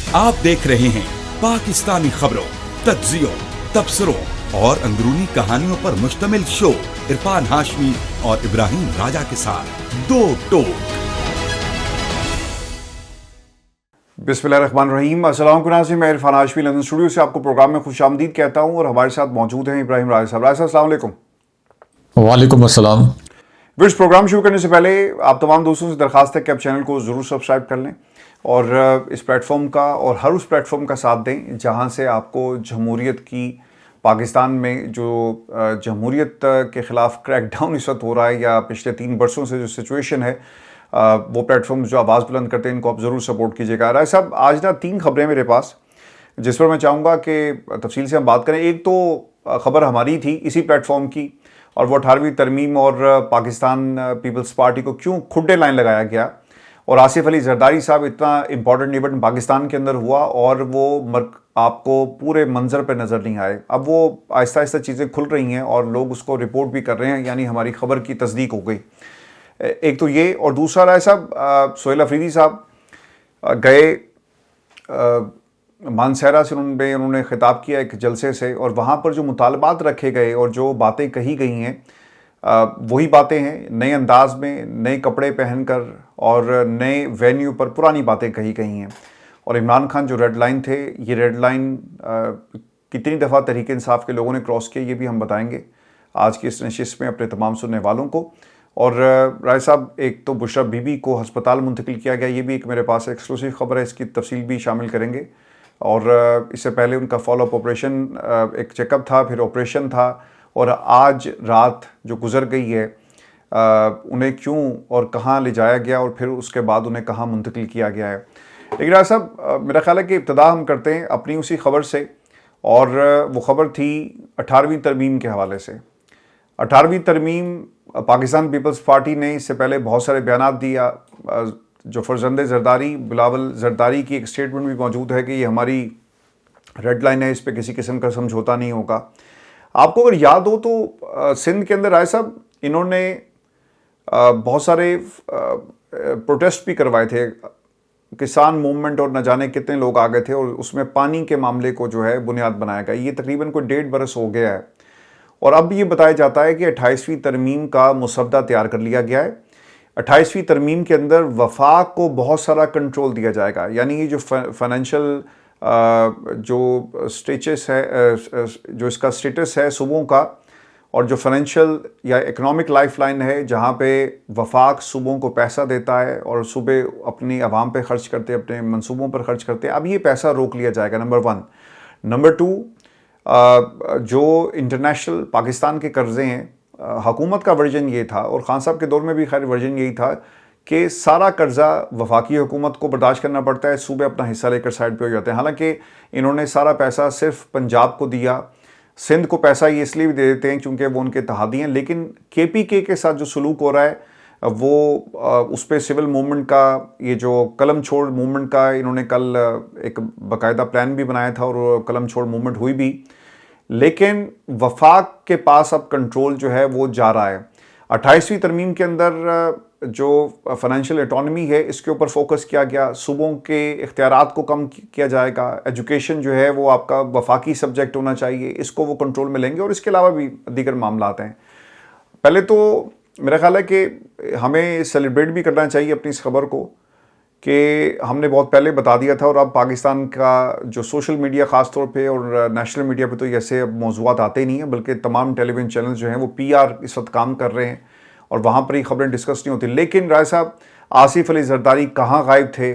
आप देख रहे हैं पाकिस्तानी खबरों, तज्जियों, तबसरों और अंदरूनी कहानियों पर मुश्तमिल शो इरफान हाशमी और इब्राहिम राजा के साथ दो टोक। बिस्मिल्लाहिर्रहमानिर्रहीम। अस्सलाम वालेकुम। मैं इरफान हाशमी लंदन स्टूडियो से आपको प्रोग्राम में खुशामदीद कहता हूं और हमारे साथ मौजूद हैं इब्राहिम राजा साहब। राजा साहब अस्सलाम वालेकुम। वालेकुम अस्सलाम। विश प्रोग्राम शुरू करने से पहले आप तमाम दोस्तों से दरखास्त है कि आप चैनल को ज़रूर सब्सक्राइब कर लें और इस प्लेटफॉर्म का और हर उस प्लेटफॉर्म का साथ दें जहां से आपको जमहूरियत की, पाकिस्तान में जो जमहूरियत के ख़िलाफ़ क्रैकडाउन इस वक्त हो रहा है या पिछले 3 बरसों से जो सिचुएशन है, वो प्लेटफॉर्म जो आवाज़ बुलंद करते हैं इनको आप ज़रूर सपोर्ट कीजिएगा। राय साहब, आज ना 3 खबरें मेरे पास जिस पर मैं चाहूँगा कि तफसील से हम बात करें। एक तो खबर हमारी थी इसी प्लेटफॉर्म की, और वो 18वीं तरमीम और पाकिस्तान पीपल्स पार्टी को क्यों खुड्डे लाइन लगाया गया, और आसिफ अली जरदारी साहब इतना इंपॉर्टेंट इवेंट पाकिस्तान के अंदर हुआ और वो आपको पूरे मंजर पे नज़र नहीं आए। अब वो आहिस्ता आहिस्ता चीज़ें खुल रही हैं और लोग उसको रिपोर्ट भी कर रहे हैं, यानी हमारी खबर की तस्दीक हो गई। एक तो ये, और दूसरा राय साहब, सोहेल अफरीदी साहब गए मानसहरा से, उन्होंने खिताब किया एक जलसे से, और वहाँ पर जो मुतालबात रखे गए और जो बातें कही गई हैं वही बातें हैं, नए अंदाज में, नए कपड़े पहनकर और नए वेन्यू पर पुरानी बातें कही गई हैं। और इमरान खान जो रेड लाइन थे, ये रेड लाइन कितनी दफ़ा तहरीक इंसाफ के लोगों ने क्रॉस किया, ये भी हम बताएंगे आज की इस नशिस्त में अपने तमाम सुनने वालों को। और राय साहब, एक तो बुशरा बीबी को हस्पताल मुंतकिल किया गया, ये भी एक मेरे पास एक्सक्लूसिव खबर है, इसकी तफसील भी शामिल करेंगे। और इससे पहले उनका फॉलोअप ऑपरेशन, एक चेकअप था, फिर ऑपरेशन था, और आज रात जो गुजर गई है उन्हें क्यों और कहाँ ले जाया गया और फिर उसके बाद उन्हें कहाँ मुंतकिल किया गया है। लेकिन राय साहब, मेरा ख्याल है कि इब्तदा हम करते हैं अपनी उसी खबर से, और वो खबर थी 18वीं तरमीम के हवाले से। 18वीं तरमीम, पाकिस्तान पीपल्स पार्टी ने इससे पहले बहुत सारे बयान दिया। जो फरजंदे जरदारी, बिलावल जरदारी की एक स्टेटमेंट भी मौजूद है कि ये हमारी रेड लाइन है, इस पर किसी किस्म का समझौता नहीं होगा। आपको अगर याद हो तो सिंध के अंदर राय साहब इन्होंने बहुत सारे प्रोटेस्ट भी करवाए थे, किसान मूवमेंट, और न जाने कितने लोग आ गए थे, और उसमें पानी के मामले को जो है बुनियाद बनाया गया। ये तकरीबन कोई 1.5 बरस हो गया है, और अब ये बताया जाता है कि 28वीं तरमीम का मुसद्दा तैयार कर लिया गया है। 28वीं तरमीम के अंदर वफाक को बहुत सारा कंट्रोल दिया जाएगा, यानी ये जो फाइनेंशियल जो स्टेटस है, जो इसका स्टेटस है सूबों का, और जो फाइनेंशियल या इकोनॉमिक लाइफ लाइन है जहाँ पे वफाक सूबों को पैसा देता है और सूबे अपनी आवाम पे खर्च करते हैं, अपने मंसूबों पर खर्च करते हैं, अब ये पैसा रोक लिया जाएगा, नंबर 1। नंबर 2, जो इंटरनेशनल पाकिस्तान के कर्ज़े हैं, हुकूमत का वर्जन ये था, और खान साहब के दौर में भी खैर वर्जन यही था कि सारा कर्जा वफाकी हुकूमत को बर्दाश्त करना पड़ता है, सूबे अपना हिस्सा लेकर साइड पे हो जाते हैं। हालांकि इन्होंने सारा पैसा सिर्फ पंजाब को दिया, सिंध को पैसा ये इसलिए भी दे देते हैं क्योंकि वो उनके तहादी हैं। लेकिन KPK के साथ जो सलूक हो रहा है वो उस पर सिविल मूवमेंट का, ये जो कलम छोड़ मूवमेंट का, इन्होंने कल एक बाकायदा प्लान भी बनाया था और कलम छोड़ मूवमेंट हुई भी, लेकिन वफाक के पास अब कंट्रोल जो है वो जा रहा है। 28वीं तरमीम के अंदर जो फाइनेंशियल ऑटोनॉमी है, इसके ऊपर फोकस किया गया, सूबों के इख्तियारात को कम किया जाएगा, एजुकेशन जो है वो आपका वफाकी सब्जेक्ट होना चाहिए, इसको वो कंट्रोल में लेंगे, और इसके अलावा भी दीगर मामलात हैं। पहले तो मेरा ख्याल है कि हमें सेलिब्रेट भी करना चाहिए अपनी इस खबर को कि हमने बहुत पहले बता दिया था, और अब पाकिस्तान का जो सोशल मीडिया ख़ास तौर पे और नेशनल मीडिया पे तो ऐसे अब मौज़ूआत आते नहीं हैं, बल्कि तमाम टेलीविज़न चैनल जो हैं वो PR इस वक्त काम कर रहे हैं और वहाँ पर ही खबरें डिस्कस नहीं होती। लेकिन राय साहब, आसिफ अली जरदारी कहाँ गायब थे,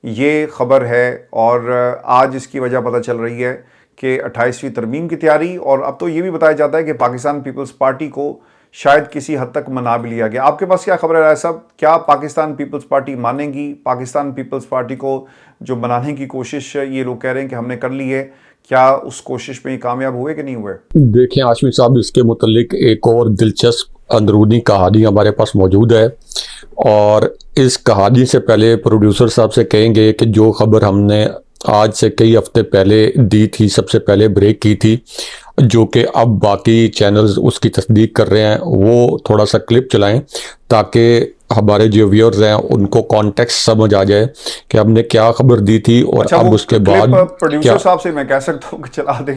ये खबर है, और आज इसकी वजह पता चल रही है कि 28वीं तरमीम की तैयारी, और अब तो ये भी बताया जाता है कि पाकिस्तान पीपल्स पार्टी को शायद किसी हद तक मना भी लिया गया। आपके पास क्या खबर है राय साहब, क्या पाकिस्तान पीपल्स पार्टी मानेगी? पाकिस्तान पीपल्स पार्टी को जो बनाने की कोशिश ये लोग कह रहे हैं कि हमने कर ली है, क्या उस कोशिश में कामयाब हुए कि नहीं हुए? देखें हाशमी साहब, इसके मुतल्लिक एक और दिलचस्प अंदरूनी कहानी हमारे पास मौजूद है, और इस कहानी से पहले प्रोड्यूसर साहब से कहेंगे कि जो खबर हमने आज से कई हफ्ते पहले दी थी, सबसे पहले ब्रेक की थी, जो कि अब बाकी चैनल्स उसकी तस्दीक कर रहे हैं, वो थोड़ा सा क्लिप चलाएं ताकि हमारे जो व्यूअर्स हैं उनको कॉन्टेक्स्ट समझ आ जाए कि हमने क्या खबर दी थी और अच्छा, अब वो उसके क्लिप बाद प्रोड्यूसर साहब से मैं कह सकता हूँ कि चला दें,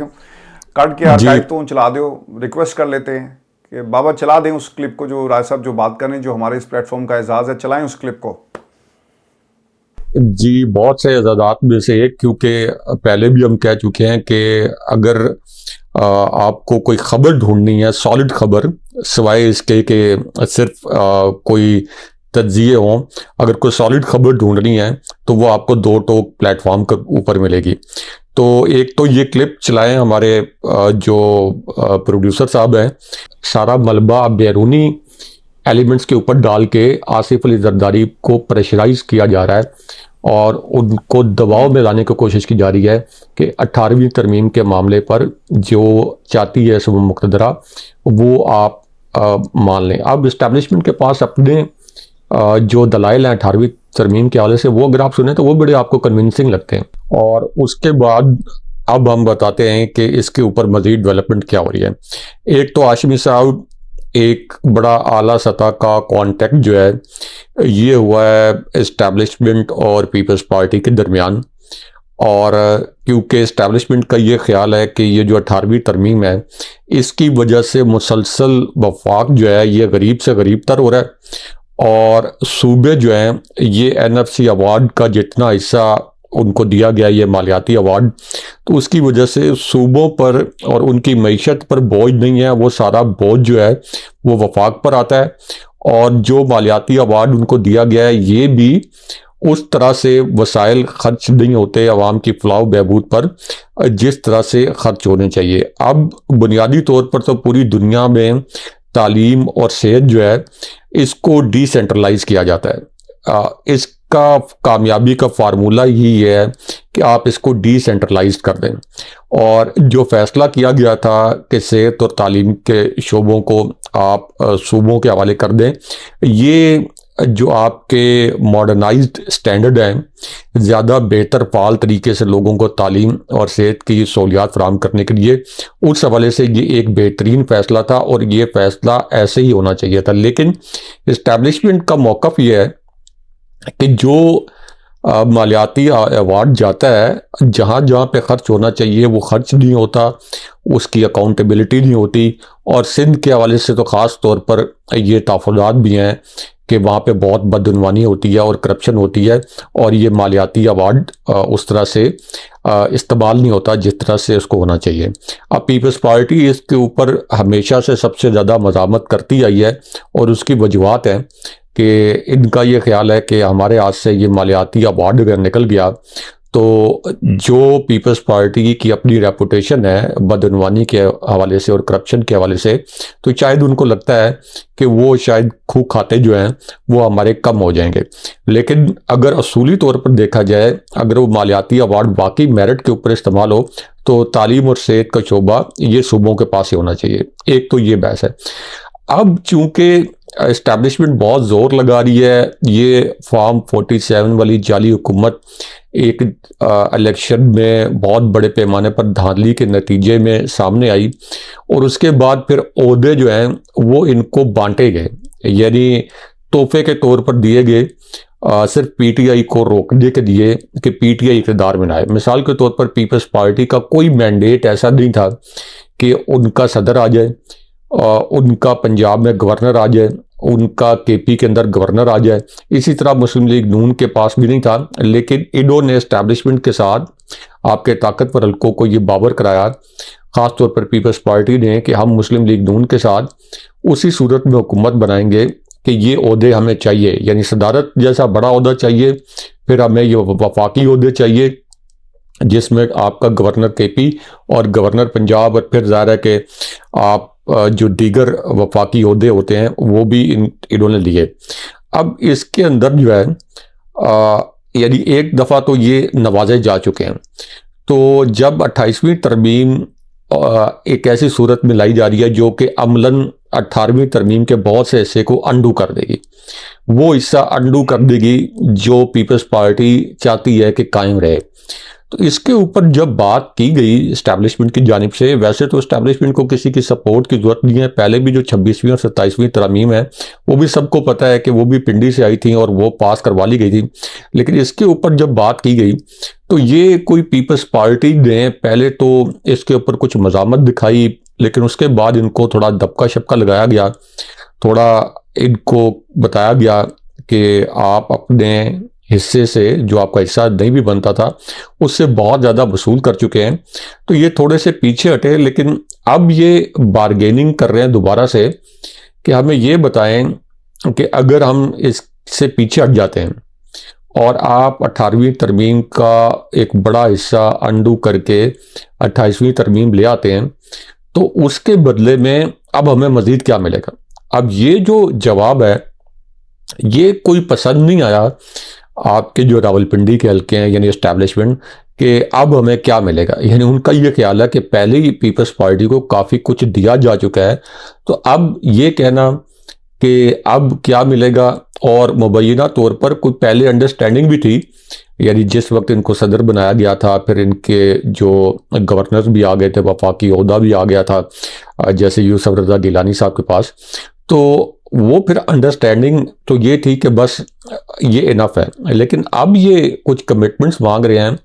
कट के आर्काइव तो चला दो, रिक्वेस्ट कर लेते हैं कि बाबा चला दें उस क्लिप को, जो राय साहब जो बात कर रहे हैं, जो हमारे इस प्लेटफॉर्म का एजाज है, चलाएं उस क्लिप को। जी, बहुत से इजादात में से एक, क्योंकि पहले भी हम कह चुके हैं कि अगर आपको कोई खबर ढूंढनी है, सॉलिड खबर, सिवाय इसके कि सिर्फ कोई तज्जिए हों, अगर कोई सॉलिड खबर ढूंढनी है तो वो आपको दो टोक प्लेटफॉर्म के ऊपर मिलेगी। तो एक तो ये क्लिप चलाएं, हमारे जो प्रोड्यूसर साहब हैं, सारा मलबा बैरूनी एलिमेंट्स के ऊपर डाल के आसिफ अली जरदारी को प्रेशराइज किया जा रहा है और उनको दबाव में लाने की कोशिश की जा रही है कि 18वीं तरमीम के मामले पर जो चाहती है सुबह मुक़तदरा वो आप मान लें। अब इस्टेब्लिशमेंट के पास अपने जो दलाइल हैं 18वीं तरमीम के हवाले से, वो अगर आप सुने तो वो बड़े आपको कन्विंसिंग लगते हैं। और उसके बाद अब हम बताते हैं कि इसके ऊपर मज़ीद डेवलपमेंट क्या हो रही है। एक तो हाशमी साहब एक बड़ा आला सतह का कांटेक्ट जो है ये हुआ है इस्टेब्लिशमेंट और पीपल्स पार्टी के दरमियान, और क्योंकि इस्टेब्लिशमेंट का ये ख्याल है कि ये जो 18वीं तरमीम है इसकी वजह से मुसलसल वफाक जो है ये गरीब से गरीब तर हो रहा है, और सूबे जो हैं ये NFC अवार्ड का जितना हिस्सा उनको दिया गया ये मालियाती अवार्ड, तो उसकी वजह से सूबों पर और उनकी मईशत पर बोझ नहीं है, वो सारा बोझ जो है वो वफाक पर आता है। और जो मालियाती अवार्ड उनको दिया गया है ये भी उस तरह से वसाइल खर्च नहीं होते अवाम की फलाह बहबूद पर जिस तरह से खर्च होने चाहिए। अब बुनियादी तौर पर तो पूरी दुनिया में तालीम और सेहत जो है इसको डिसेंट्रलाइज किया जाता है। इसका कामयाबी का फार्मूला ही है कि आप इसको डिसेंट्रलाइज कर दें, और जो फैसला किया गया था कि सेहत और तालीम के शोबों को आप सूबों के हवाले कर दें, ये जो आपके मॉडर्नाइज्ड स्टैंडर्ड हैं, ज़्यादा बेहतर फाल तरीके से लोगों को तालीम और सेहत की सहूलियात फराहम करने के लिए, उस हवाले से ये एक बेहतरीन फ़ैसला था और ये फ़ैसला ऐसे ही होना चाहिए था। लेकिन इस्टेब्लिशमेंट का मौक़िफ़ ये है कि जो मालियाती अवार्ड जाता है जहाँ जहाँ पे ख़र्च होना चाहिए वो ख़र्च नहीं होता, उसकी अकाउंटेबिलिटी नहीं होती, और सिंध के हवाले से तो ख़ास तौर पर ये तहफ़्फ़ुज़ात भी हैं कि वहाँ पे बहुत बदउनवानी होती है और करप्शन होती है, और ये मालियाती अवार्ड उस तरह से इस्तेमाल नहीं होता जिस तरह से उसको होना चाहिए। अब पीपल्स पार्टी इसके ऊपर हमेशा से सबसे ज़्यादा मज़ामत करती आई है, और उसकी वजूहात हैं कि इनका ये ख्याल है कि हमारे हाथ से ये मालियाती अवार्ड अगर निकल गया तो जो पीपल्स पार्टी की अपनी रेपुटेशन है बदउनवानी के हवाले से और करप्शन के हवाले से, तो शायद उनको लगता है कि वो शायद खूह खाते जो हैं वो हमारे कम हो जाएंगे। लेकिन अगर असूली तौर पर देखा जाए, अगर वो मालियाती अवार्ड वाकई मेरिट के ऊपर इस्तेमाल हो तो तालीम और सेहत का शोबा ये सूबों के पास ही होना चाहिए। एक तो ये बहस है। अब चूंकि इस्टेब्लिशमेंट बहुत ज़ोर लगा रही है, ये फॉर्म 47 वाली जाली हुकूमत एक इलेक्शन में बहुत बड़े पैमाने पर धांधली के नतीजे में सामने आई, और उसके बाद फिर ओहदे जो हैं वो इनको बांटे गए, यानी तोहफे के तौर पर दिए गए, सिर्फ PTI को रोकने के लिए कि PTI इक़्तिदार में आए। मिसाल के तौर पर पीपल्स पार्टी का कोई मैंडेट ऐसा नहीं था कि उनका सदर आ जाए, उनका पंजाब में गवर्नर आ जाए, उनका KP के अंदर गवर्नर आ जाए। इसी तरह मुस्लिम लीग नून के पास भी नहीं था, लेकिन इन्होंने एस्टैब्लिशमेंट के साथ आपके ताकतवर हल्कों को ये बावर कराया, ख़ास तौर पर पीपल्स पार्टी ने, कि हम मुस्लिम लीग नून के साथ उसी सूरत में हुकूमत बनाएंगे कि ये ओहदे हमें चाहिए, यानी सदारत जैसा बड़ा ओहदा चाहिए, फिर हमें ये वफाकी ओहदे चाहिए जिसमें आपका गवर्नर KP और गवर्नर पंजाब, और फिर ज़ाहिर है कि आप जो दीगर वफाकी ओहदे होते हैं वो भी इन्होंने लिए। अब इसके अंदर जो है यानी एक दफ़ा तो ये नवाजे जा चुके हैं, तो जब 28वीं तरमीम एक ऐसी सूरत में लाई जा रही है जो कि अमलन 18वीं तरमीम के बहुत से हिस्से को अंडू कर देगी, वो हिस्सा अंडू कर देगी जो पीपल्स पार्टी चाहती है कि कायम रहे। तो इसके ऊपर जब बात की गई इस्टेब्लिशमेंट की जानिब से, वैसे तो इस्टेब्लिशमेंट को किसी की सपोर्ट की जरूरत नहीं है। पहले भी जो 26वीं और 27वीं तरमीम है वो भी सबको पता है कि वो भी पिंडी से आई थी और वो पास करवा ली गई थी। लेकिन इसके ऊपर जब बात की गई तो ये कोई पीपल्स पार्टी ने पहले तो इसके ऊपर कुछ मज़ामत दिखाई, लेकिन उसके बाद इनको थोड़ा दबका शपका लगाया गया, थोड़ा इनको बताया गया कि आप अपने हिस्से से, जो आपका हिस्सा नहीं भी बनता था, उससे बहुत ज़्यादा वसूल कर चुके हैं। तो ये थोड़े से पीछे हटे, लेकिन अब ये बारगेनिंग कर रहे हैं दोबारा से कि हमें ये बताएं कि अगर हम इससे पीछे हट जाते हैं और आप 18वीं तरमीम का एक बड़ा हिस्सा अंडू करके 28वीं तरमीम ले आते हैं, तो उसके बदले में अब हमें मज़ीद क्या मिलेगा। अब ये जो जवाब है ये कोई पसंद नहीं आया आपके जो रावलपिंडी के हल्के हैं यानी एस्टैब्लिशमेंट, कि अब हमें क्या मिलेगा। यानी उनका ये ख्याल है कि पहले ही पीपल्स पार्टी को काफ़ी कुछ दिया जा चुका है, तो अब ये कहना कि अब क्या मिलेगा, और मुबैना तौर पर कोई पहले अंडरस्टैंडिंग भी थी, यानी जिस वक्त इनको सदर बनाया गया था, फिर इनके जो गवर्नर भी आ गए थे, वफाकी ओहदा भी आ गया था जैसे यूसुफ रज़ा गिलानी साहब के पास, तो वो फिर अंडरस्टैंडिंग तो ये थी कि बस ये इनफ है। लेकिन अब ये कुछ कमिटमेंट्स मांग रहे हैं,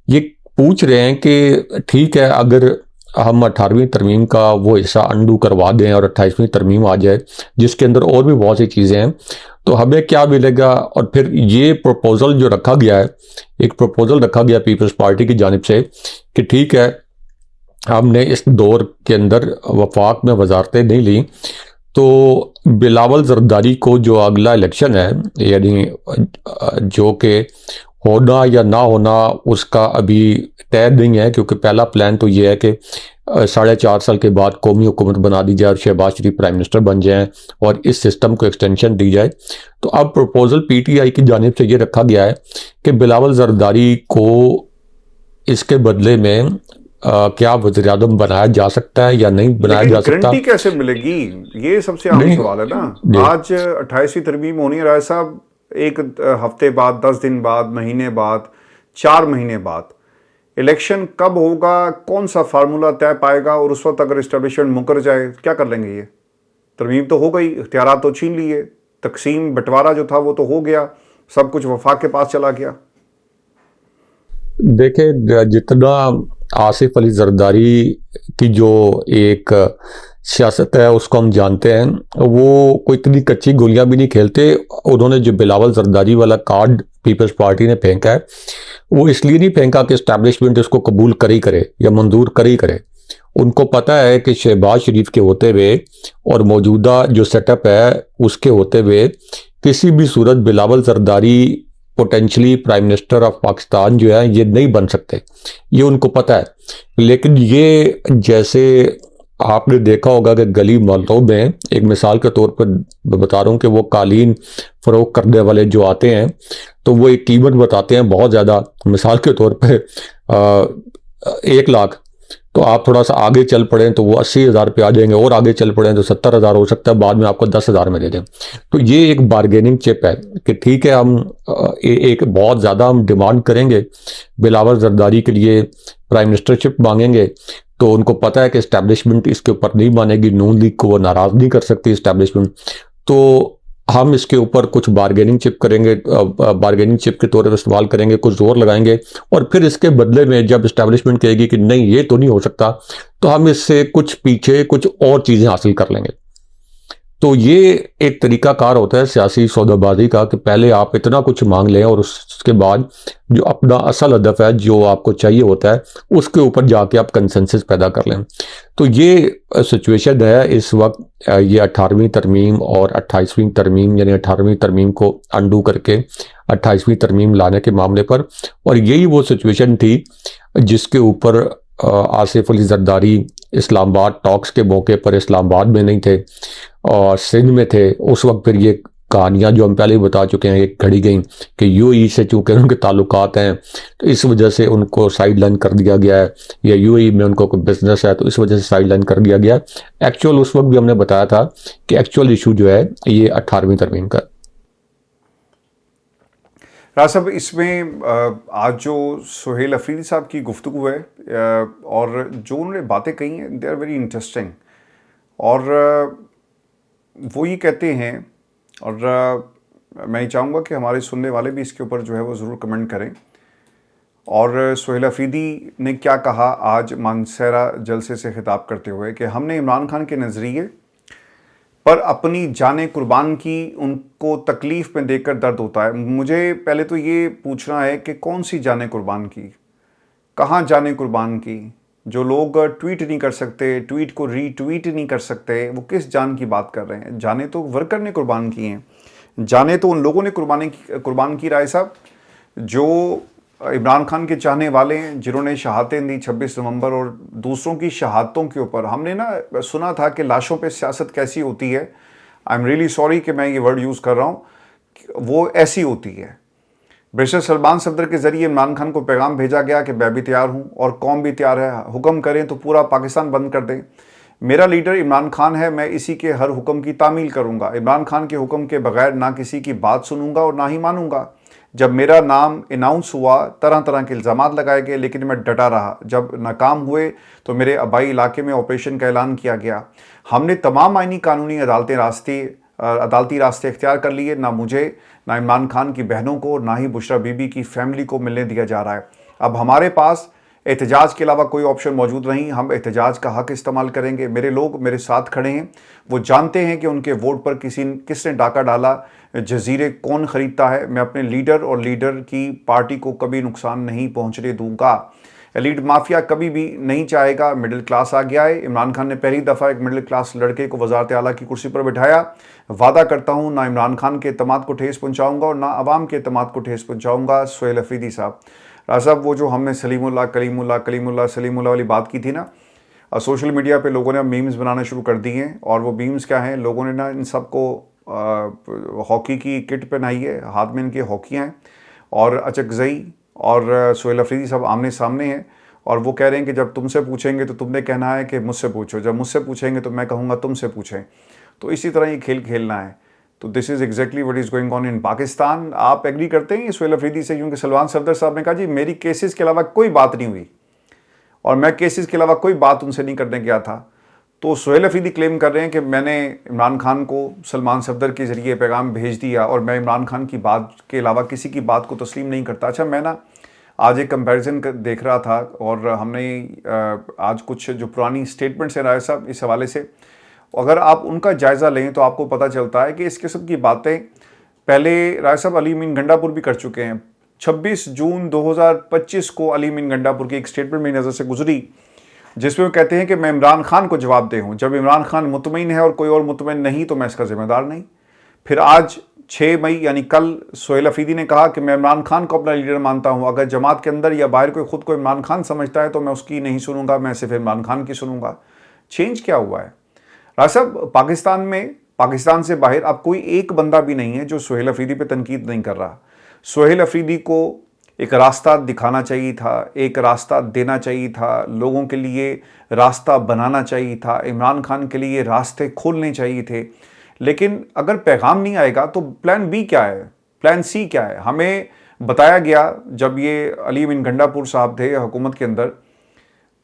ये पूछ रहे हैं कि ठीक है अगर हम 18वीं तरमीम का वो हिस्सा अंडू करवा दें और 28वीं तरमीम आ जाए जिसके अंदर और भी बहुत सी चीज़ें हैं, तो हमें क्या मिलेगा। और फिर ये प्रपोज़ल जो रखा गया है, एक प्रपोज़ल रखा गया पीपल्स पार्टी की जानिब से कि ठीक है हमने इस दौर के अंदर वफाक में वजारतें नहीं ली, तो बिलावल जरदारी को जो अगला इलेक्शन है, यानी जो कि होना या ना होना उसका अभी तय नहीं है, क्योंकि पहला प्लान तो ये है कि 4.5 साल के बाद कौमी हुकूमत बना दी जाए और शहबाज शरीफ प्राइम मिनिस्टर बन जाएं और इस सिस्टम को एक्सटेंशन दी जाए। तो अब प्रपोजल पीटीआई की जानिब से ये रखा गया है कि बिलावल जरदारी को इसके बदले में क्या वज़ीर आज़म बनाया जा सकता है या नहीं बनाया जा सकता। गारंटी कैसे मिलेगी, ये सबसे अहम सवाल है ना। आज 28वीं तरमीम होनी है राय साहब, एक हफ्ते बाद, 10 दिन बाद, महीने बाद, 4 महीने बाद इलेक्शन कब होगा, कौन सा फार्मूला तय पाएगा, और उस वक्त अगर इस्टेब्लिशमेंट मुकर जाए क्या कर लेंगे। ये तरमीम तो हो गई, इख्तियारात तो छीन लिए, तकसीम बंटवारा जो था वो तो हो गया, सब कुछ वफाक के पास चला गया। देखे जितना आसिफ अली जरदारी की जो एक सियासत है उसको हम जानते हैं, वो कोई इतनी कच्ची गोलियां भी नहीं खेलते। उन्होंने जो बिलावल जरदारी वाला कार्ड पीपल्स पार्टी ने फेंका है, वो इसलिए नहीं फेंका कि इस्टेब्लिशमेंट इसको कबूल करे या मंजूर करे। उनको पता है कि शहबाज शरीफ के होते हुए और मौजूदा जो सेटअप है उसके होते हुए किसी भी सूरत Bilawal Zardari potentially prime minister of Pakistan जो है ये नहीं बन सकते, ये उनको पता है। लेकिन ये जैसे आपने देखा होगा कि गली मोहल्लों में, एक मिसाल के तौर पर बता रहा हूँ कि वो कालीन फरोख्त करने वाले जो आते हैं तो वो एक कीमत बताते हैं बहुत ज़्यादा, मिसाल के तौर पे 1 लाख, तो आप थोड़ा सा आगे चल पड़े तो वो 80,000 पे आ जाएंगे, और आगे चल पड़े तो 70,000 हो सकता है, बाद में आपको 10,000 में दे दें। तो ये एक बारगेनिंग चिप है कि ठीक है हम एक बहुत ज़्यादा हम डिमांड करेंगे, बिलावल जरदारी के लिए प्राइम मिनिस्टरशिप मांगेंगे, तो उनको पता है कि इस्टेब्लिशमेंट इसके ऊपर नहीं मानेगी, नून लीग को वो नाराज़ नहीं कर सकती इस्टेब्लिशमेंट, तो हम इसके ऊपर कुछ बारगेनिंग चिप करेंगे, बारगेनिंग चिप के तौर पर इस्तेमाल करेंगे, कुछ जोर लगाएंगे, और फिर इसके बदले में जब इस्टेब्लिशमेंट कहेगी कि नहीं ये तो नहीं हो सकता, तो हम इससे कुछ पीछे कुछ और चीज़ें हासिल कर लेंगे। तो ये एक तरीकाकार होता है सियासी सौदाबाजी का कि पहले आप इतना कुछ मांग लें और उसके बाद जो अपना असल हदफ है जो आपको चाहिए होता है उसके ऊपर जाके आप कंसेंसस पैदा कर लें। तो ये सिचुएशन है इस वक्त, ये 18वीं तरमीम और 28वीं तरमीम, यानी 18वीं तरमीम को अंडू करके 28वीं तरमीम लाने के मामले पर। और यही वो सिचुएशन थी जिसके ऊपर आसिफ अली जरदारी इस्लामाबाद टॉक्स के मौके पर इस्लामाबाद में नहीं थे और सिंध में थे उस वक्त। फिर ये कहानियाँ जो हम पहले ही बता चुके हैं एक घड़ी गई कि यूएई से चूँकि उनके ताल्लुकात हैं तो इस वजह से उनको साइड लाइन कर दिया गया है, या यूएई में उनको कोई बिजनेस है तो इस वजह से साइड लाइन कर दिया गया। एक्चुअल उस वक्त भी हमने बताया था कि एक्चुअल इशू जो है ये 18वीं तरमीम का। राज साहब, इसमें आज जो सुहेल अफरीदी साहब की गुफ्तगू है और जो उन्होंने बातें कही हैं, दे आर वेरी इंटरेस्टिंग। और वो ये कहते हैं, और मैं ये चाहूँगा कि हमारे सुनने वाले भी इसके ऊपर जो है वो ज़रूर कमेंट करें। और सुहेल अफरीदी ने क्या कहा आज मानसहरा जलसे से खिताब करते हुए कि हमने इमरान खान के नज़रिए पर अपनी जानें कुर्बान की, उनको तकलीफ़ में देखकर दर्द होता है। मुझे पहले तो ये पूछना है कि कौन सी जानें कुर्बान की, कहाँ जानें कुर्बान की? जो लोग ट्वीट नहीं कर सकते, ट्वीट को रीट्वीट नहीं कर सकते, वो किस जान की बात कर रहे हैं? जानें तो वर्कर ने कुर्बान की हैं, जानें तो उन लोगों ने कुर्बान की राय साहब जो इमरान खान के चाहने वाले हैं, जिन्होंने शहादतें दी 26 नवंबर और दूसरों की शहादतों के ऊपर। हमने ना सुना था कि लाशों पे सियासत कैसी होती है। आई एम रियली सॉरी कि मैं ये वर्ड यूज़ कर रहा हूँ, वो ऐसी होती है। बैरिस्टर सलमान सफदर के ज़रिए इमरान खान को पैगाम भेजा गया कि मैं भी तैयार हूँ और कौम भी तैयार है, हुक्म करें तो पूरा पाकिस्तान बंद कर दें। मेरा लीडर इमरान खान है, मैं इसी के हर हुक्म की तामील करूँगा। इमरान खान के हुक्म के बगैर ना किसी की बात सुनूंगा और ना ही मानूंगा। जब मेरा नाम अनाउंस हुआ, तरह तरह के इल्ज़ामात लगाए गए, लेकिन मैं डटा रहा। जब नाकाम हुए तो मेरे आबाई इलाके में ऑपरेशन का ऐलान किया गया। हमने तमाम आइनी कानूनी अदालती रास्ते इख्तियार कर लिए। ना मुझे, ना इमरान खान की बहनों को, ना ही बुशरा बीबी की फैमिली को मिलने दिया जा रहा है। अब हमारे पास एहतजाज के अलावा कोई ऑप्शन मौजूद नहीं। हम एहतजाज का हक इस्तेमाल करेंगे। मेरे लोग मेरे साथ खड़े हैं, वो जानते हैं कि उनके वोट पर किसने डाका डाला, जजीरे कौन ख़रीदता है। मैं अपने लीडर और लीडर की पार्टी को कभी नुकसान नहीं पहुंचने दूंगा। एलीट माफिया कभी भी नहीं चाहेगा। मिडिल क्लास आ गया है। इमरान खान ने पहली दफ़ा एक मिडिल क्लास लड़के को वज़ारत आला की कुर्सी पर बिठाया। वादा करता हूँ ना इमरान खान के एतमाद को ठेस पहुँचाऊँगा और ना अवाम के एतमाद को ठेस पहुँचाऊँगा। सुहेल अफरीदी साहब, राज साहब, वो जो हमने सलीमुल्लाह वाली बात की थी ना, सोशल मीडिया पे लोगों ने अब मीम्स बनाना शुरू कर दिए हैं। और वो मीम्स क्या हैं, लोगों ने ना इन सबको हॉकी की किट पहनाई है, हाथ में इनके हॉकियाँ हैं और अचकज़ई और सुहेल अफरीदी साहब आमने सामने हैं। और वो कह रहे हैं कि जब तुमसे पूछेंगे तो तुमने कहना है कि मुझसे पूछो, जब मुझसे पूछेंगे तो मैं कहूँगा तुमसे पूछें। तो इसी तरह ये खेल खेलना है। तो this is exactly what is going on in Pakistan. आप एग्री करते हैं सुहेल अफरीदी से? क्योंकि सलमान सफदर साहब ने कहा जी मेरी केसेस के अलावा कोई बात नहीं हुई और मैं केसेस के अलावा कोई बात उनसे नहीं करने गया था। तो सुहेल अफरीदी क्लेम कर रहे हैं कि मैंने इमरान खान को सलमान सफदर के ज़रिए पैगाम भेज दिया और मैं इमरान खान की बात के अलावा किसी की बात को तस्लीम नहीं करता। अच्छा, मैं ना आज एक कंपैरिजन देख रहा था और हमने आज कुछ जो पुरानी स्टेटमेंट्स हैं राय साहब इस हवाले से, अगर आप उनका जायज़ा लें तो आपको पता चलता है कि इस किस्म की बातें पहले राय साहब अली मीन गंडापुर भी कर चुके हैं। 26 जून 2025 को अली मीन गंडापुर की एक स्टेटमेंट मेरी नज़र से गुजरी जिसमें वो कहते हैं कि मैं इमरान खान को जवाब दे हूँ। जब इमरान खान मुतमईन है और कोई और मुतमईन नहीं तो मैं इसका ज़िम्मेदार नहीं। फिर आज 6 मई यानी कल सुहेल अफरीदी ने कहा कि मैं इमरान खान को अपना लीडर मानता हूँ। अगर जमात के अंदर या बाहर कोई खुद को इमरान खान समझता है तो मैं उसकी नहीं सुनूंगा, मैं सिर्फ इमरान खान की सुनूंगा। चेंज क्या हुआ है राज साहब? पाकिस्तान से बाहर अब कोई एक बंदा भी नहीं है जो सुहेल अफरीदी पे तनकीद नहीं कर रहा। सुहेल अफरीदी को एक रास्ता दिखाना चाहिए था, एक रास्ता देना चाहिए था, लोगों के लिए रास्ता बनाना चाहिए था, इमरान खान के लिए रास्ते खोलने चाहिए थे। लेकिन अगर पैगाम नहीं आएगा तो प्लान बी क्या है, प्लान सी क्या है? हमें बताया गया जब ये अली मीन गंडापुर साहब थे हुकूमत के अंदर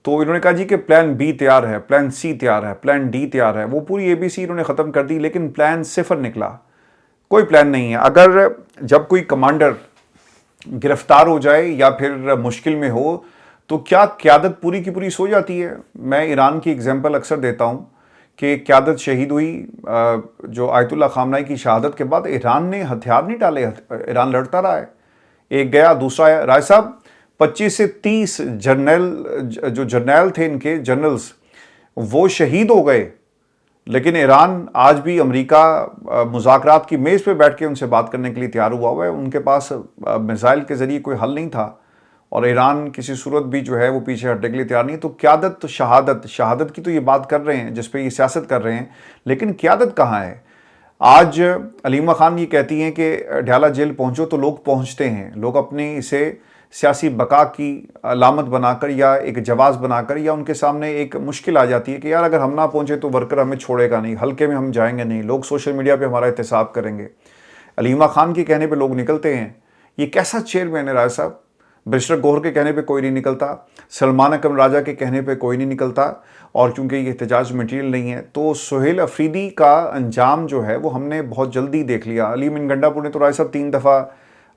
तो इन्होंने कहा जी कि प्लान बी तैयार है, प्लान सी तैयार है, प्लान डी तैयार है। वो पूरी ABC इन्होंने ख़त्म कर दी, लेकिन प्लान सिफर निकला, कोई प्लान नहीं है। अगर जब कोई कमांडर गिरफ्तार हो जाए या फिर मुश्किल में हो तो क्या क़यादत पूरी की पूरी सो जाती है? मैं ईरान की एग्जांपल अक्सर देता हूँ कि क़यादत शहीद हुई, जो आयतुल्लाह खामनाई की शहादत के बाद ईरान ने हथियार नहीं डाले, ईरान लड़ता रहा है। एक गया दूसरा आया। राय साहब 25 से 30 जर्नल थे इनके, जनरल्स, वो शहीद हो गए। लेकिन ईरान आज भी अमेरिका मुज़ाकरात की मेज़ पे बैठ के उनसे बात करने के लिए तैयार हुआ है। उनके पास मिसाइल के ज़रिए कोई हल नहीं था और ईरान किसी सूरत भी जो है वो पीछे हटने के लिए तैयार नहीं। तो क़यादत शहादत की तो ये बात कर रहे हैं जिस पे ये सियासत कर रहे हैं, लेकिन क़यादत कहाँ है? आज अलीमा खान ये कहती हैं कि ढाला जेल पहुँचो तो लोग पहुँचते हैं। लोग अपनी इसे सियासी बका की अलामत बनाकर या एक जवाज़ बनाकर, या उनके सामने एक मुश्किल आ जाती है कि यार अगर हम ना पहुँचे तो वर्कर हमें छोड़ेगा नहीं, हल्के में हम जाएंगे नहीं, लोग सोशल मीडिया पे हमारा एहतसाब करेंगे। अलीमा खान के कहने पे लोग निकलते हैं। ये कैसा चेयरमैन है राजा साहब? बैरिस्टर गौहर के कहने पे कोई नहीं निकलता, सलमान अकरम राजा के कहने पे कोई नहीं निकलता, और चूंकि ये एहतजाज मटीरियल नहीं है तो सुहेल अफरीदी का अंजाम जो है वो हमने बहुत जल्दी देख लिया। अली अमीन गंडापुर ने तो राजा साहब 3 दफ़ा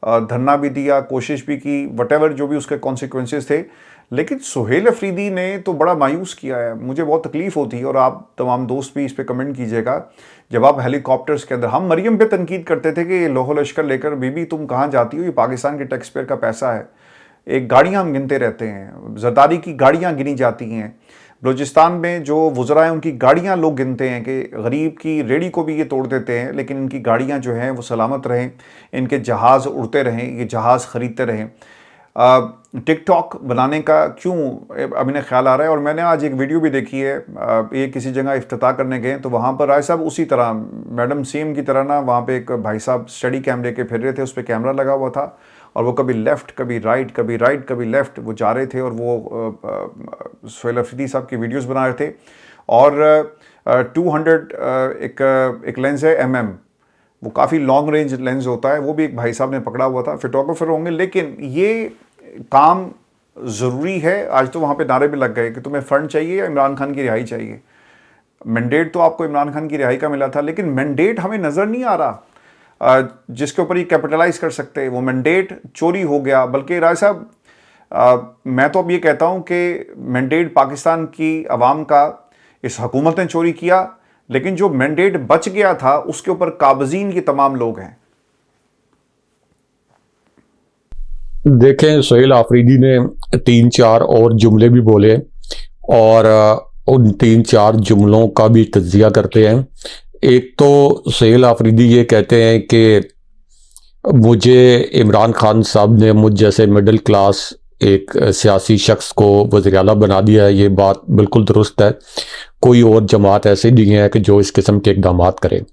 धरना भी दिया, कोशिश भी की, वटेवर जो भी उसके कॉन्सिक्वेंसेस थे, लेकिन सुहेल अफरीदी ने तो बड़ा मायूस किया है। मुझे बहुत तकलीफ होती है, और आप तमाम दोस्त भी इस पर कमेंट कीजिएगा, जब आप हेलीकॉप्टर्स के अंदर, हम मरियम पे तनकीद करते थे कि लोहो लश्कर लेकर बीबी तुम कहाँ जाती हो, ये पाकिस्तान के टैक्स पेयर का पैसा है, एक गाड़ियाँ हम गिनते रहते हैं, जरदारी की गाड़ियाँ गिनी जाती हैं, बलूचिस्तान में जो वुज़रा हैं उनकी गाड़ियाँ लोग गिनते हैं कि गरीब की रेडी को भी ये तोड़ देते हैं, लेकिन इनकी गाड़ियाँ जो हैं वो सलामत रहें, इनके जहाज़ उड़ते रहें, ये जहाज़ ख़रीदते रहें। टिकटॉक बनाने का क्यों अब इन्हें ख्याल आ रहा है? और मैंने आज एक वीडियो भी देखी है, ये किसी जगह इफ्तिताह करने गए तो वहाँ पर राय साहब उसी तरह मैडम सीएम की तरह ना, वहाँ पे एक भाई साहब स्टडी कैमरे के फिर रहे थे, उस पर कैमरा लगा हुआ था, और वो कभी लेफ़्ट कभी राइट कभी राइट कभी लेफ़्ट वो जा रहे थे, और वो सुहेल अफरीदी साहब की वीडियोस बना रहे थे। और 200 एक लेंस है MM, वो काफ़ी लॉन्ग रेंज लेंस होता है, वो भी एक भाई साहब ने पकड़ा हुआ था, फोटोग्राफर होंगे, लेकिन ये काम ज़रूरी है। आज तो वहाँ पे नारे भी लग गए कि तुम्हें फ़ंड चाहिए या इमरान खान की रिहाई चाहिए। मैंडेट तो आपको इमरान खान की रिहाई का मिला था, लेकिन मैंडेट हमें नज़र नहीं आ रहा जिसके ऊपर ये कैपिटलाइज कर सकते हैं। वो मैंडेट चोरी हो गया। बल्कि राय साहब मैं तो अब ये कहता हूँ कि मैंडेट पाकिस्तान की आवाम का इस हुकूमत ने चोरी किया, लेकिन जो मैंडेट बच गया था उसके ऊपर काबजीन के तमाम लोग हैं। देखें, सुहेल आफरीदी ने 3-4 और जुमले भी बोले, और उन 3-4 जुमलों का भी तज्जिया करते हैं। एक तो सुहेल आफरीदी ये कहते हैं कि मुझे इमरान खान साहब ने मुझ जैसे मिडिल क्लास एक सियासी शख्स को वज़ीर आला बना दिया है। ये बात बिल्कुल दुरुस्त है। कोई और जमात ऐसे नहीं है कि जो इस किस्म के इक़दाम करे।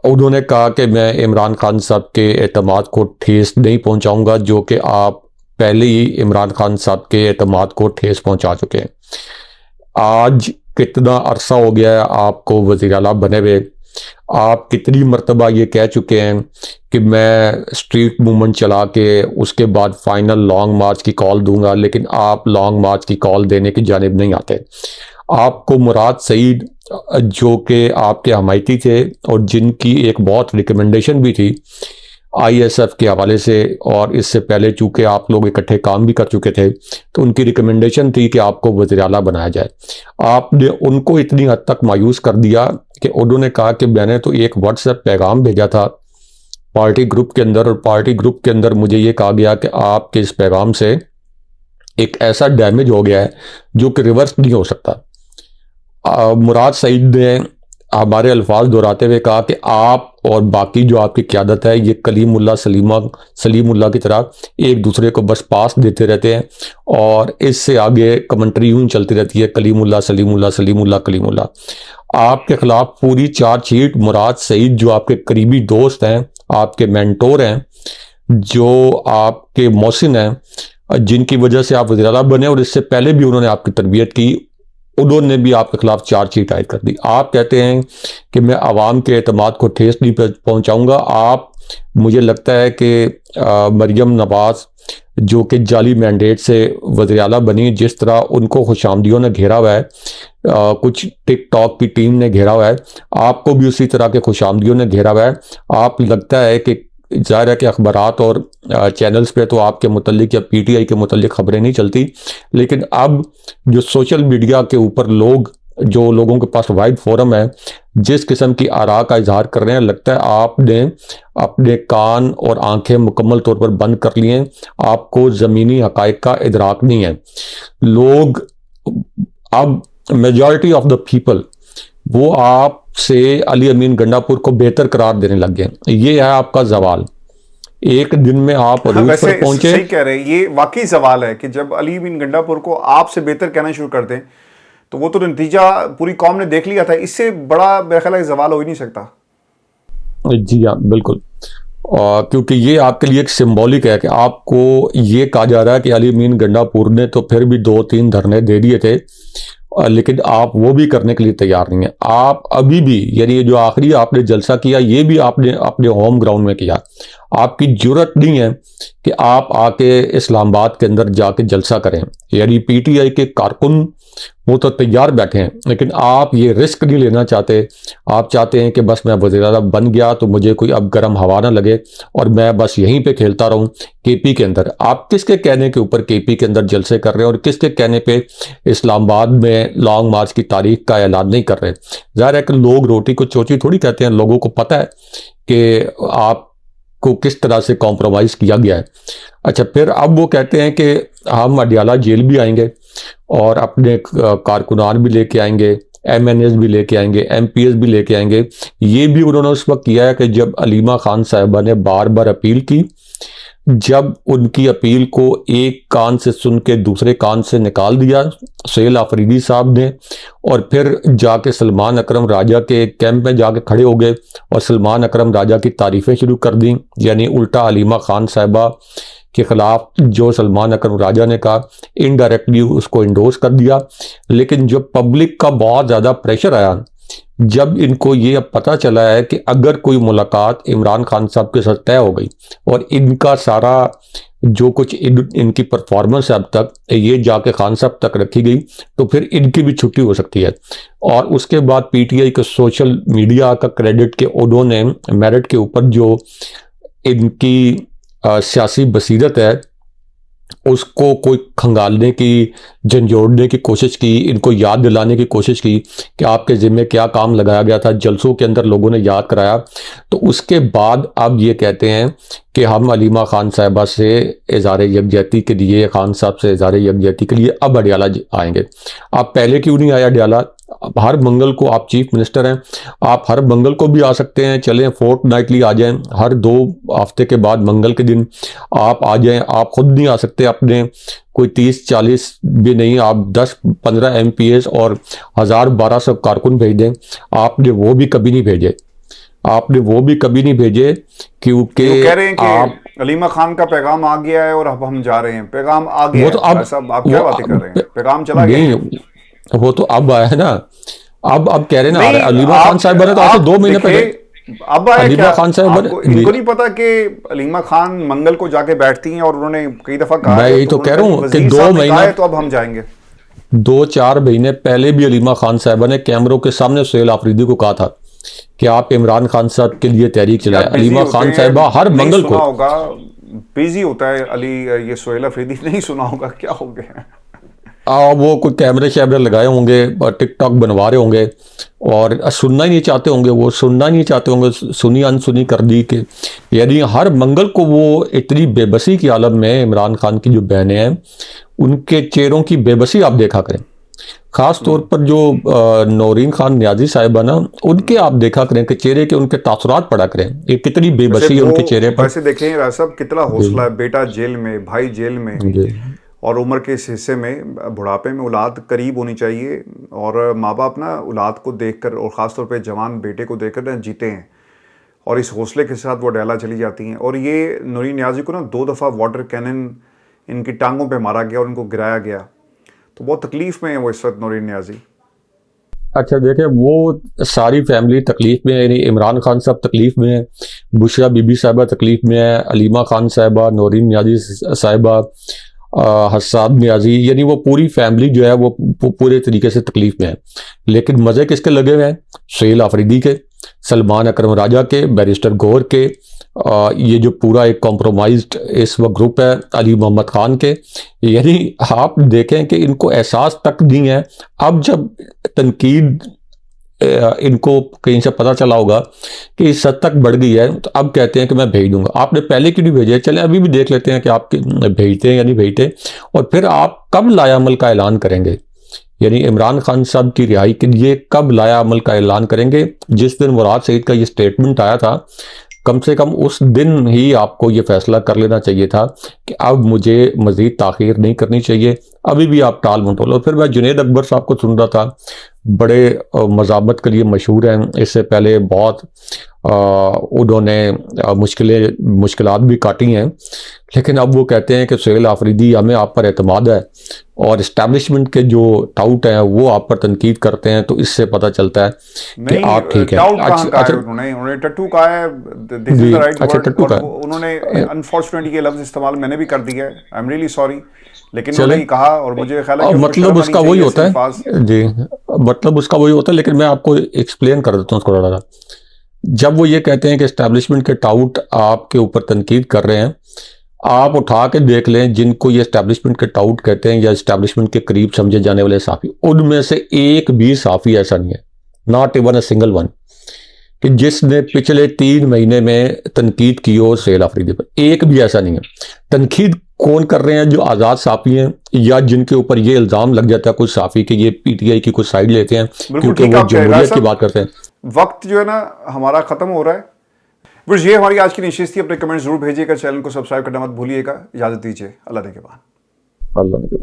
उन्होंने कहा कि मैं इमरान खान साहब के एतमाद को ठेस नहीं पहुंचाऊंगा, जो कि आप पहले ही इमरान खान साहब के एतमाद को ठेस पहुंचा चुके हैं। आज कितना अरसा हो गया है आपको वज़ीर आला बने हुए, आप कितनी मरतबा ये कह चुके हैं कि मैं स्ट्रीट मूवमेंट चला के उसके बाद फाइनल लॉन्ग मार्च की कॉल दूंगा, लेकिन आप लॉन्ग मार्च की कॉल देने की जानिब नहीं आते। आपको मुराद सईद जो कि आपके हमायती थे और जिनकी एक बहुत रिकमेंडेशन भी थी ISF के हवाले से, और इससे पहले चूँकि आप लोग इकट्ठे काम भी कर चुके थे, तो उनकी रिकमेंडेशन थी कि आपको वज़ीर आला बनाया जाए। आपने उनको इतनी हद तक मायूस कर दिया कि उन्होंने कहा कि मैंने तो एक WhatsApp पैगाम भेजा था पार्टी ग्रुप के अंदर, और पार्टी ग्रुप के अंदर मुझे ये कहा गया कि आपके इस पैगाम से एक ऐसा डैमेज हो गया है जो कि रिवर्स नहीं हो सकता। मुराद सईद ने हमारे अल्फाज दोहराते हुए कहा कि आप और बाकी जो आपकी क़यादत है ये कलीमुल्लाह सलीमुल्लाह की तरह एक दूसरे को बस पास देते रहते हैं, और इससे आगे कमेंट्री यूं चलती रहती है, कलीमुल्लाह सलीमुल्लाह सलीमुल्लाह कलीमुल्लाह। आपके खिलाफ पूरी चार्जशीट मुराद सईद जो आपके करीबी दोस्त हैं, आपके मेंटोर हैं, जो आपके मोहसिन हैं, जिनकी वजह से आप वज़ीर आला बने, और इससे पहले भी उन्होंने आपकी तरबियत की, उन्होंने भी आपके खिलाफ चार्जशीट आयद कर दी। आप कहते हैं कि मैं आवाम के एतमाद को ठेस नहीं पहुंचाऊंगा। आप, मुझे लगता है कि मरियम नवाज जो कि जाली मैंडेट से वज़ीर आला बनी, जिस तरह उनको खुशामदियों ने घेरा हुआ है, कुछ टिकटॉक की टीम ने घेरा हुआ है, आपको भी उसी तरह के खुशामदियों ने घेरा हुआ है। आप, लगता है कि ज़ाहिर है कि अखबारात और चैनल्स पे तो आपके मुतल्लिक या PTI के मुतल्लिक खबरें नहीं चलती, लेकिन अब जो सोशल मीडिया के ऊपर जो लोगों के पास वाइड फोरम है, जिस किस्म की आरा का इजहार कर रहे हैं, लगता है आपने अपने कान और आंखें मुकम्मल तौर पर बंद कर लिए हैं। आपको ज़मीनी हक़ाइक़ का इदराक नहीं है। लोग अब, मेजॉरिटी ऑफ द पीपल, वो आपसे अली अमीन गंडापुर को बेहतर करार देने लग गए। ये है आपका जवाल। एक दिन में आप रूट पर पहुंचे। सही कह रहे हैं, ये वाकई सवाल है कि जब अली अमीन गंडापुर को आपसे बेहतर कहना शुरू कर दें तो वो तो नतीजा पूरी कौम ने देख लिया था। इससे बड़ा मेरा ख्याल है सवाल हो ही नहीं सकता। जी हाँ, बिल्कुल। क्योंकि ये आपके लिए एक सिंबॉलिक है कि आपको ये कहा जा रहा है कि अली अमीन गंडापुर ने तो फिर भी 2-3 धरने दे दिए थे, लेकिन आप वो भी करने के लिए तैयार नहीं है। आप अभी भी, यानी ये जो आखिरी आपने जलसा किया, ये भी आपने अपने होम ग्राउंड में किया। आपकी जरूरत नहीं है कि आप आके इस्लामाबाद के अंदर जाके जलसा करें। यानी पीटीआई के कारकुन वो तो तैयार बैठे हैं, लेकिन आप ये रिस्क नहीं लेना चाहते। आप चाहते हैं कि बस मैं वज़ीर-ए-आज़म बन गया तो मुझे कोई अब गर्म हवा ना लगे और मैं बस यहीं पे खेलता रहूं केपी के अंदर। आप किसके कहने के ऊपर केपी के अंदर जलसे कर रहे हैं और किसके कहने पे इस्लामाबाद में लॉन्ग मार्च की तारीख का ऐलान नहीं कर रहे? ज़ाहिर है कि लोग रोटी को चोची थोड़ी कहते हैं, लोगों को पता है कि आपको किस तरह से कॉम्प्रोमाइज़ किया गया है। अच्छा, फिर अब वो कहते हैं कि हम अडियाला जेल भी आएंगे और अपने कारकुनान भी लेके आएंगे, एमएनएस भी लेके आएंगे, एमपीएस भी लेके आएंगे। ये भी उन्होंने उस वक्त किया है कि जब अलीमा खान साहिबा ने बार बार अपील की, जब उनकी अपील को एक कान से सुन के दूसरे कान से निकाल दिया सुहेल आफरीदी साहब ने, और फिर जाके सलमान अकरम राजा के कैंप में जाके खड़े हो गए और सलमान अकरम राजा की तारीफ़ें शुरू कर दी। यानी उल्टा अलीमा खान साहिबा के खिलाफ जो सलमान अकरम राजा ने कहा, इनडायरेक्टली उसको इंडोर्स कर दिया। लेकिन जब पब्लिक का बहुत ज़्यादा प्रेशर आया, जब इनको ये अब पता चला है कि अगर कोई मुलाकात इमरान खान साहब के साथ तय हो गई और इनका सारा जो कुछ इनकी परफॉर्मेंस है अब तक ये जाके खान साहब तक रखी गई, तो फिर इनकी भी छुट्टी हो सकती है। और उसके बाद पीटीआई के सोशल मीडिया का क्रेडिट के उन्होंने मेरिट के ऊपर जो इनकी सियासी बसीरत है उसको कोई खंगालने की, झंझोड़ने की कोशिश की, इनको याद दिलाने की कोशिश की कि आपके ज़िम्मे क्या काम लगाया गया था, जलसों के अंदर लोगों ने याद कराया। तो उसके बाद अब ये कहते हैं कि हम अलीमा खान साहिबा से इज़हार यकजहती के लिए, खान साहब से इज़हार यकजहती के लिए अब अडियाला आएंगे। आप पहले क्यों नहीं आए अडियाला? हर मंगल को आप चीफ मिनिस्टर हैं, आप हर मंगल को भी आ सकते हैं, चलें फोर्टनाइटली आ जाएं, हर 2 हफ्ते के बाद मंगल के दिन आप आ जाएं। आप खुद नहीं आ सकते, अपने कोई 30-40 भी नहीं, आप 10-15 एमपीएस और 1000-1200 कारकुन भेज दें। आपने वो भी कभी नहीं भेजे, आपने वो भी कभी नहीं भेजे क्योंकि कह रहे हैं कि अलीमा खान का पैगाम आ गया है और अब हम जा रहे हैं। पैगाम आ गया, वो तो अब आप क्या बातें कर रहे हैं? पैगाम चला गया, वो तो अब आया है ना। अब कह रहे ना अलीमा खान साहब बने तो आज से 2 महीने पहले अब आया अलीमा क्या? खान साहब इनको नहीं पता कि अलीमा खान मंगल को जाके बैठती हैं और उन्होंने कई दफा कहा, मैं यही तो कह रहा हूँ कि 2 महीने, तो अब हम जाएंगे। 2-4 महीने पहले भी अलीमा खान साहबा ने कैमरों के सामने सुहेल आफरीदी को कहा था कि आप इमरान खान साहब के लिए तहरीक चलाएं। अलीमा खान साहबा हर मंगल को होगा, बिजी होता है अली, ये सुहेल आफरीदी नहीं सुना होगा, क्या हो गया? वो कोई कैमरे शैमरे लगाए होंगे, टिकटॉक बनवा रहे होंगे और सुनना ही नहीं चाहते होंगे, वो सुनना ही नहीं चाहते होंगे, सुनी अनसुनी कर दी कि यानी हर मंगल को वो इतनी बेबसी की आलम में, इमरान खान की जो बहनें हैं उनके चेहरों की बेबसी आप देखा करें। ख़ास तौर पर जो नौरीन खान न्याजी साहिबा ना, उनके आप देखा करें कि चेहरे के उनके तासुरात पड़ा करें, ये कितनी बेबसी है उनके चेहरे पर। वैसे देखें राज साहब, कितना हौसला है, बेटा जेल में, भाई जेल में, और उम्र के इस हिस्से में, बुढ़ापे में औलाद करीब होनी चाहिए और माँ बाप ना औलाद को देखकर और ख़ास तौर पे जवान बेटे को देखकर ना जीते हैं, और इस हौसले के साथ वो अडियाला चली जाती हैं। और ये नूरीन न्याजी को ना 2 दफ़ा वाटर कैनन इनकी टांगों पे मारा गया और इनको गिराया गया, तो बहुत तकलीफ में है वो इस वक्त नूरीन न्याजी। अच्छा देखें, वो सारी फैमिली तकलीफ में है, यानी इमरान खान साहब तकलीफ में है, बुशरा बीबी साहिबा तकलीफ में है, अलीमा खान साहिबा, नौरीन न्याजी साहिबा, हस्साब न्याजी, यानी वो पूरी फैमिली जो है वो पूरे तरीके से तकलीफ में है। लेकिन मज़े किसके लगे हुए हैं? सुहेल आफरीदी के, सलमान अकरम राजा के, बैरिस्टर गौर के, ये जो पूरा एक कॉम्प्रोमाइज्ड इस वक्त ग्रुप है अली मोहम्मद खान के। यानी आप देखें कि इनको एहसास तक नहीं है। अब जब तनकीद इनको कहीं से पता चला होगा कि इस हद तक बढ़ गई है, तो अब कहते हैं कि मैं भेज दूंगा। आपने पहले क्यों नहीं भेजे? चले अभी भी देख लेते हैं कि आप भेजते हैं या नहीं भेजते, और फिर आप कब लायामल का ऐलान करेंगे, यानी इमरान खान साहब की रिहाई के लिए कब लाया अमल का ऐलान करेंगे? जिस दिन मुराद सईद का ये स्टेटमेंट आया था, कम से कम उस दिन ही आपको ये फैसला कर लेना चाहिए था कि अब मुझे मज़ीद ताख़ीर नहीं करनी चाहिए। अभी भी आप टाल मटोल। और फिर मैं जुनैद अकबर साहब को सुन रहा था, बड़े मज़ामत के लिए मशहूर हैं, इससे पहले बहुत उन्होंने मुश्किलात भी काटी हैं, लेकिन अब वो कहते हैं कि सुहेल आफरीदी हमें आप पर एतमाद है, और इस्टेब्लिशमेंट के जो टाउट हैं वो आप पर तनकीद करते हैं, तो इससे पता चलता है कि आप ठीक है। उन्होंने टट्टू कहा है, this is the right word, और उन्होंने अनफॉर्चुनेटली ये लफ्ज इस्तेमाल मैंने भी कर दिया है, आई एम रियली सॉरी, लेकिन उन्होंने कहा और मुझे ख्याल है कि मतलब उसका वही होता है जी, मतलब उसका वही होता है। लेकिन मैं आपको एक्सप्लेन कर देता हूँ थोड़ा सा। जब वो ये कहते हैं कि एस्टैब्लिशमेंट के टाउट आपके ऊपर तनकीद कर रहे हैं, आप उठा के देख लें जिनको ये एस्टैब्लिशमेंट के टाउट कहते हैं या एस्टैब्लिशमेंट के करीब समझे जाने वाले साफ़ी, उनमें से एक भी साफ़ी ऐसा नहीं है, not even a single one, कि जिसने पिछले 3 महीने में तनकीद की हो सुहेल आफरीदी पर। एक भी ऐसा नहीं है। तनकीद कौन कर रहे हैं? जो आज़ाद साफ़ी हैं या जिनके ऊपर ये इल्ज़ाम लग जाता है कुछ साफ़ी कि ये पीटीआई की कुछ साइड लेते हैं क्योंकि वो जमहूरियत की बात करते हैं। वक्त जो है ना हमारा ख़त्म हो रहा है। बस ये हमारी आज की निशिस्त थी। अपने कमेंट जरूर भेजिएगा, चैनल को सब्सक्राइब करना मत भूलिएगा। इजाज़त दीजिए, अल्लाह ने के बाद।